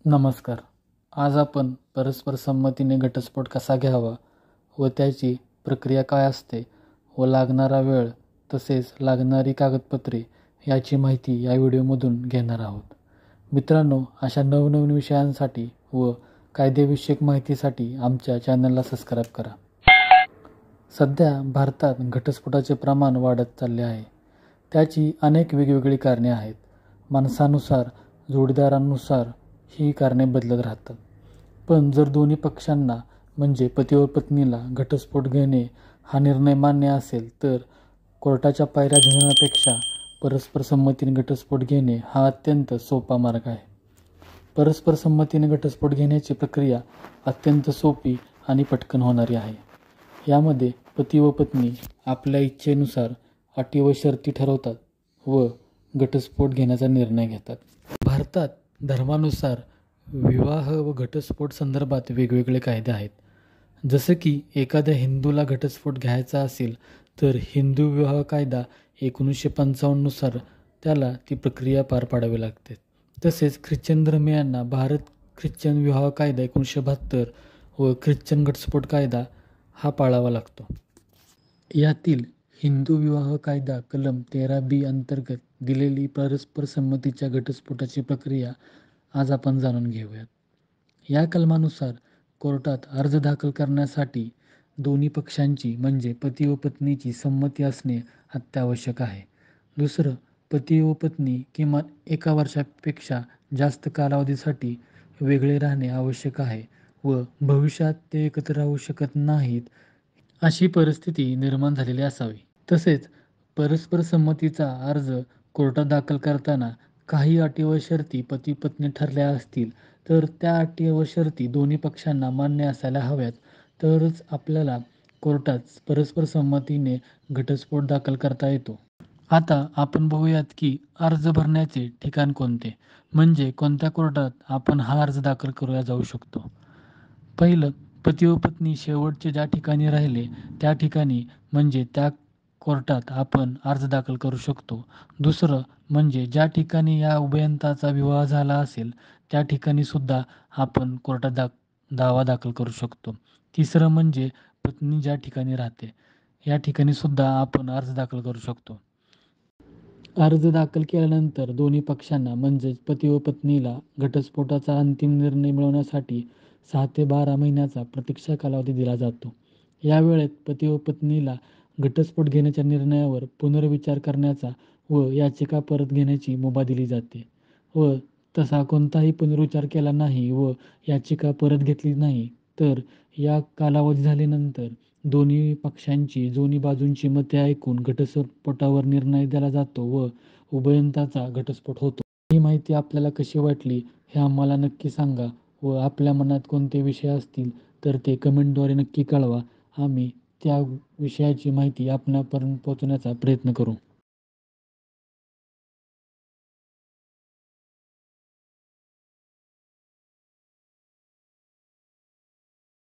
नमस्कार. आज आपण परस्पर संमतीने घटस्फोट कसा घ्यावा व त्याची प्रक्रिया काय असते व लागणारा वेळ तसेच लागणारी कागदपत्रे याची माहिती या व्हिडिओमधून घेणार आहोत. मित्रांनो, अशा नवनवीन विषयांसाठी व कायदेविषयक माहितीसाठी आमच्या चॅनलला सबस्क्राईब करा. सध्या भारतात घटस्फोटाचे प्रमाण वाढत चालले आहे. त्याची अनेक वेगवेगळी कारणे आहेत. माणसानुसार, जोडीदारांनुसार ही कारणे बदलत राहतात. पण जर दोन्ही पक्षांना म्हणजे पती व पत्नीला घटस्फोट घेणे हा निर्णय मान्य असेल तर कोर्टाच्या पायऱ्या झुंजण्यापेक्षा परस्पर संमतीने घटस्फोट घेणे हा अत्यंत सोपा मार्ग आहे. परस्पर संमतीने घटस्फोट घेण्याची प्रक्रिया अत्यंत सोपी आणि पटकन होणारी आहे. यामध्ये पती व पत्नी आपल्या इच्छेनुसार अटी व शर्ती ठरवतात व घटस्फोट घेण्याचा निर्णय घेतात. भारतात धर्मानुसार विवाह व घटस्फोट संदर्भात वेगवेगळे कायदे आहेत. जसं की एखाद्या हिंदूला घटस्फोट घ्यायचा असेल तर हिंदू विवाह कायदा 1955 नुसार त्याला ती प्रक्रिया पार पाडावी लागते. तसेच ख्रिश्चन धर्मियांना भारत ख्रिश्चन विवाह कायदा 1972 व ख्रिश्चन घटस्फोट कायदा हा पाळावा लागतो. यातील हिंदू विवाह कायदा कलम 13B अंतर्गत दिलेली परस्पर संमतीच्या घटस्फोटाची प्रक्रिया आज आपण जाणून घेऊयात. या कलमानुसार कोर्टात अर्ज दाखल करण्यासाठी दोन्ही पक्षांची म्हणजे पती व पत्नीची संमती असणे अत्यावश्यक आहे. दुसरं, पती व पत्नी किमान 1 वर्षापेक्षा जास्त कालावधीसाठी वेगळे राहणे आवश्यक आहे व भविष्यात ते एकत्र राहू शकत नाहीत अशी परिस्थिती निर्माण झालेली असावी. तसेच परस्पर संमतीचा अर्ज कोर्टात दाखल करताना काही अटी व शर्ती पती पत्नी ठरल्या असतील तर त्या अटी व शर्ती दोन्ही पक्षांना मान्य असायला हव्यात, तरच आपल्याला कोर्टात परस्पर संमतीने घटस्फोट दाखल करता येतो. आता आपण बघूयात की अर्ज भरण्याचे ठिकाण कोणते, म्हणजे कोणत्या कोर्टात आपण हा अर्ज दाखल करूया जाऊ शकतो. पहिलं, पती व पत्नी शेवटचे ज्या ठिकाणी राहिले त्या ठिकाणी म्हणजे त्या कोर्टात आपण अर्ज दाखल करू शकतो. दुसरं म्हणजे ज्या ठिकाणी या उभयतांचा विवाह झाला असेल त्या ठिकाणी सुद्धा आपण कोर्टात दावा दाखल करू शकतो. तिसरं म्हणजे पत्नी ज्या ठिकाणी राहते या ठिकाणी सुद्धा आपण अर्ज दाखल करू शकतो. अर्ज दाखल केल्यानंतर दोन्ही पक्षांना म्हणजेच पती व पत्नीला घटस्फोटाचा अंतिम निर्णय मिळवण्यासाठी 6 ते 12 महिन्याचा प्रतीक्षा कालावधी दिला जातो. या वेळेत पती व पत्नीला घटस्फोट घेण्याच्या निर्णयावर पुनर्विचार करण्याचा व याचिका परत घेण्याची मुभा दिली जाते व तसा कोणताही पुनर्विचार केला नाही व याचिका परत घेतली नाही तर या कालावधी झाल्यानंतर दोन्ही पक्षांची दोन्ही बाजूंची मते ऐकून घटस्फोटावर निर्णय दिला जातो व उभयतांचा घटस्फोट होतो. ही माहिती आपल्याला कशी वाटली हे आम्हाला नक्की सांगा व आपल्या मनात कोणते विषय असतील तर ते कमेंटद्वारे नक्की कळवा. आम्ही त्या विषयाची माहिती आपणापर्यंत पोहोचवण्याचा प्रयत्न करू.